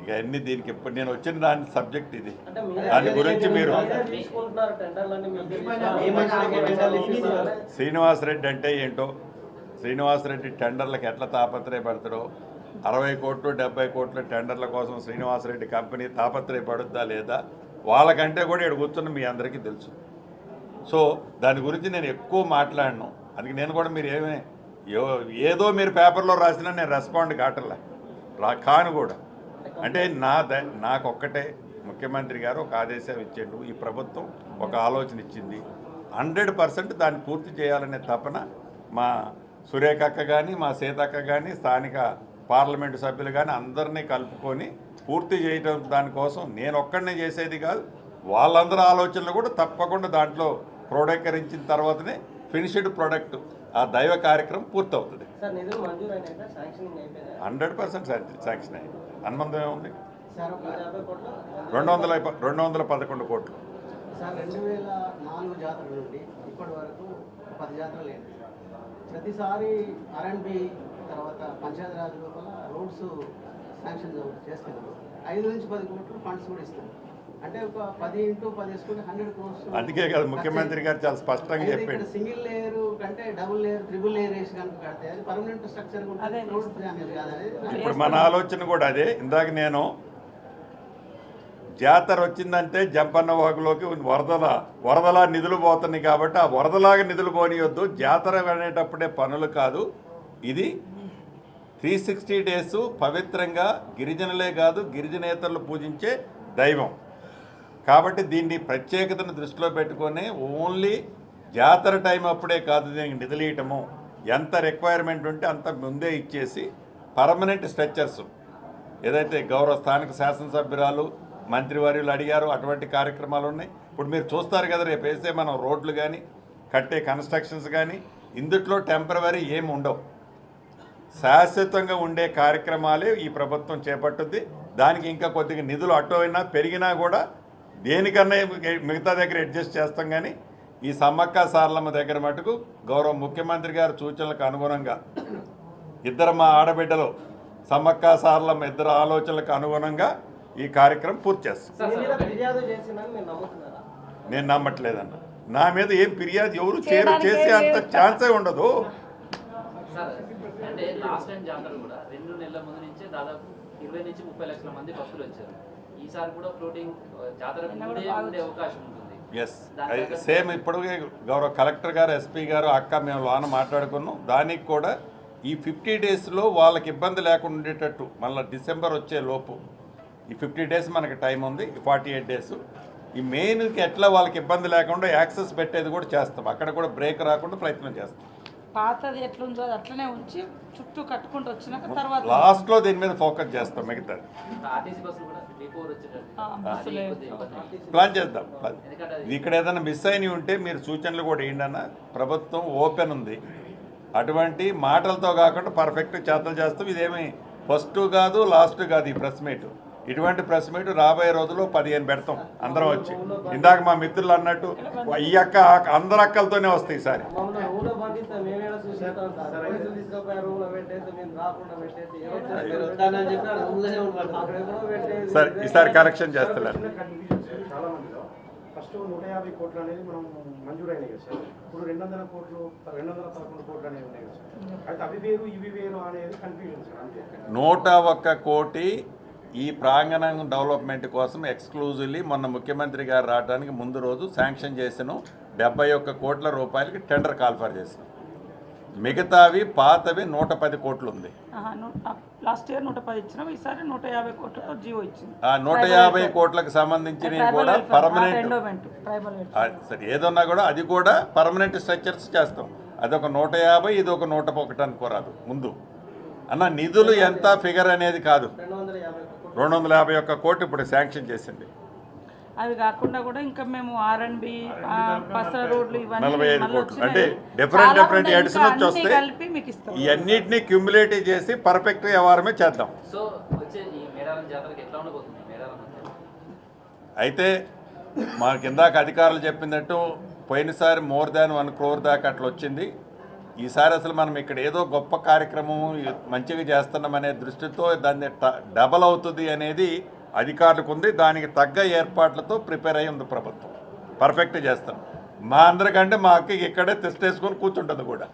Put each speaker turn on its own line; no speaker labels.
ఇక అన్ని దీనికి ఇప్పుడు నేను వచ్చిన దాని సబ్జెక్ట్ ఇది. దాని గురించి మీరు శ్రీనివాసరెడ్డి అంటే ఏంటో, శ్రీనివాసరెడ్డి టెండర్లకు ఎట్లా తాపత్రయపడతాడో, 60 కోట్లు 70 కోట్ల టెండర్ల కోసం శ్రీనివాసరెడ్డి కంపెనీ తాపత్రయపడుద్దా లేదా వాళ్ళకంటే కూడా ఇక్కడ కూర్చున్న మీ అందరికీ తెలుసు. సో దాని గురించి నేను ఎక్కువ మాట్లాడను. అందుకే నేను కూడా మీరు ఏదో మీరు పేపర్లో రాసినా నేను రెస్పాండ్ కావట్లే కాను కూడా. అంటే నాకొక్కటే ముఖ్యమంత్రి గారు ఒక ఆదేశం ఇచ్చిండు, ఈ ప్రభుత్వం ఒక ఆలోచన ఇచ్చింది, 100% దాన్ని పూర్తి చేయాలనే తపన మా సురేఖక్క కానీ మా సీతక్క కానీ స్థానిక పార్లమెంటు సభ్యులు కానీ అందరినీ కలుపుకొని పూర్తి చేయడం దానికోసం నేను ఒక్కడనే చేసేది కాదు, వాళ్ళందరూ ఆలోచనలు కూడా తప్పకుండా దాంట్లో క్రోడీకరించిన తర్వాతనే ఫినిష్డ్ ప్రోడక్ట్ ఆ దైవ కార్యక్రమం పూర్తవుతుంది. 100% శాంక్షన్ అయ్యింది. అనుబంధం ఏముంది? 211 కోట్లు.
సార్ 2004 జాతర నుండి ఇప్పటి వరకు 10 జాతరలు లేదు. ప్రతిసారి R&B తర్వాత పంచాయతీరాజ్ లోపల రోడ్స్ శాంక్షన్ చేస్తున్నారు. 5 నుంచి 10 కోట్లు ఫండ్స్ కూడా ఇస్తారు. అంటే ఒక 10 into 10 వేసుకుంటే 100 crores.
అందుకే కదా ముఖ్యమంత్రి గారు చాలా స్పష్టంగా చెప్పాడు,
సింగిల్ లేయర్ కంటే డబుల్ లేయర్ ట్రిపుల్ లేయర్ వేసి కనుక కడితే అది పర్మనెంట్ స్ట్రక్చర్ ఉంటుంది. రోడ్ డ్యామేజ్ కాదనేది
ఇప్పుడు మన ఆలోచన కూడా అదే. ఇందాక నేను జాతర వచ్చిందంటే జంపన్న వాగులోకి వరదలా నిధులు పోతున్నాయి కాబట్టి ఆ వరదలాగా నిధులు పోనీయొద్దు. జాతర అనేటప్పుడే పనులు కాదు, ఇది 360 days పవిత్రంగా గిరిజనులే కాదు గిరిజనేతరులు పూజించే దైవం కాబట్టి దీన్ని ప్రత్యేకతను దృష్టిలో పెట్టుకొని ఓన్లీ జాతర టైం అప్పుడే కాదు దీనికి నిధులు ఇవ్వటము, ఎంత రిక్వైర్మెంట్ ఉంటే అంత ముందే ఇచ్చేసి పర్మనెంట్ స్ట్రక్చర్స్ ఏదైతే గౌరవ స్థానిక శాసనసభ్యురాలు మంత్రివర్యులు అడిగారు అటువంటి కార్యక్రమాలు ఉన్నాయి. ఇప్పుడు మీరు చూస్తారు కదా రేపు వేసే మనం రోడ్లు కానీ కట్టే కన్స్ట్రక్షన్స్ కానీ ఇందుట్లో టెంపరవరీ ఏమి ఉండవు, శాశ్వతంగా ఉండే కార్యక్రమాలే ఈ ప్రభుత్వం చేపట్టుద్ది. దానికి ఇంకా కొద్దిగా నిధులు అటు అయినా పెరిగినా కూడా దేనికన్నా మిగతా దగ్గర అడ్జస్ట్ చేస్తాం. కానీ ఈ సమ్మక్క సారలమ్మ దగ్గర మటుకు గౌరవ ముఖ్యమంత్రి గారి సూచనలకు అనుగుణంగా ఇద్దరు మా ఆడబిడ్డలు సమ్మక్క సారలమ్మ ఇద్దరు ఆలోచనలకు అనుగుణంగా ఈ కార్యక్రమం పూర్తి చేస్తాం. నేను నమ్మట్లేదన్న, నా మీద ఏం ఫిర్యాదు ఎవరు చేసే అంత ఛాన్సే ఉండదు.
అంటే లాస్ట్ టైం జాతర కూడా 2 నెలల ముందు నుంచే దాదాపు 20 నుంచి 30 లక్షల మంది భక్తులు వచ్చారు. ఈసారి కూడా ఫ్లోటింగ్ జాతర ఉండే అవకాశం ఉంటుంది.
ఎస్ సేమ్ ఇప్పుడు గౌరవ కలెక్టర్ గారు ఎస్పీ గారు అక్క మేము లోన మాట్లాడుకున్నాం. దానికి కూడా ఈ 50 daysలో వాళ్ళకి ఇబ్బంది లేకుండా ఉండేటట్టు మళ్ళీ డిసెంబర్ వచ్చే లోపు ఈ 50 days మనకి టైం ఉంది, 48 days ఈ మెయిన్కి ఎట్లా వాళ్ళకి ఇబ్బంది లేకుండా యాక్సెస్ పెట్టేది కూడా చేస్తాం. అక్కడ కూడా బ్రేక్ రాకుండా ప్రయత్నం చేస్తాం.
పాతది ఎట్లుందో అది అట్లనే ఉంచి చుట్టూ కట్టుకుంటూ వచ్చినాక తర్వాత
లాస్ట్లో దీని మీద ఫోకస్ చేస్తాం. మిగతాది ప్లాన్ చేద్దాం. ఇక్కడ ఏదైనా మిస్ అయినవి ఉంటే మీరు సూచనలు కూడా ఏంటన్న, ప్రభుత్వం ఓపెన్ ఉంది. అటువంటి మాటలతో కాకుండా పర్ఫెక్ట్ చేతలు చేస్తాం. ఇదేమి ఫస్ట్ కాదు లాస్ట్ కాదు ఈ ప్రెస్ మీట్. ఇటువంటి ప్రెస్ మీట్ రాబోయే రోజుల్లో 15 పెడతాం అందరం వచ్చి. ఇందాక మా మిత్రులు అన్నట్టు ఈ అక్క అందరు అక్కలతోనే వస్తాయి ఈసారి. సరే ఈసారి కరెక్షన్ చేస్తున్నారు.
ఫస్ట్ 150 కోట్లు అనేది మనం మంజూరైనాయి కదా సార్. ఇప్పుడు 211 కోట్లు అనేవి ఉన్నాయి కదా సార్. అయితే అవి వేరు ఇవి వేరు అనేది కన్ఫ్యూజన్ సార్. అంతే
101 కోటి ఈ ప్రాంగణం డెవలప్మెంట్ కోసం ఎక్స్క్లూజివ్లీ మొన్న ముఖ్యమంత్రి గారు రావడానికి ముందు రోజు శాంక్షన్ చేసినాం. 71 కోట్ల రూపాయలకి టెండర్ కాల్ఫర్ చేసినాం. మిగతావి పాతవి 110 కోట్లు ఉంది.
లాస్ట్ ఇయర్ 110 ఇచ్చినాం, ఈసారి 150 కోట్లతో జీవో ఇచ్చింది.
150 కోట్లకు సంబంధించినవి కూడా పర్మనెంట్ సరే ఏదన్నా కూడా అది కూడా పర్మనెంట్ స్ట్రక్చర్స్ చేస్తాం. అదొక 150 ఇది ఒక 101 అనుకోరాదు ముందు అన్న. నిధులు ఎంత ఫిగర్ అనేది కాదు, 251 కోట్లు ఇప్పుడు శాంక్షన్ చేసింది.
అవి కాకుండా కూడా ఇంకా మేము R&B పసర రోడ్లు ఇవన్నీ
45 కోట్లు అంటే డిఫరెంట్ ఎడ్స్ నుంచి వస్తాయి. ఇవన్నిటినీ క్యూములేటివ్ చేసి పర్ఫెక్ట్గా వ్యవహారమే చేద్దాం. అయితే మా కిందాక అధికారులు చెప్పినట్టు పోయినసారి more than 1 crore దాకా అట్లా వచ్చింది. ఈసారి అసలు మనం ఇక్కడ ఏదో గొప్ప కార్యక్రమం మంచిగా చేస్తున్నామనే దృష్టితో దాన్ని డబల్ అవుతుంది అనేది అధికారులకు ఉంది. దానికి తగ్గ ఏర్పాట్లతో ప్రిపేర్ అయ్యి ఉంది ప్రభుత్వం. పర్ఫెక్ట్ చేస్తాం. మా అందరికంటే మా అక్కకి ఇక్కడే టెస్ట్ వేసుకొని కూర్చుంటుంది కూడా.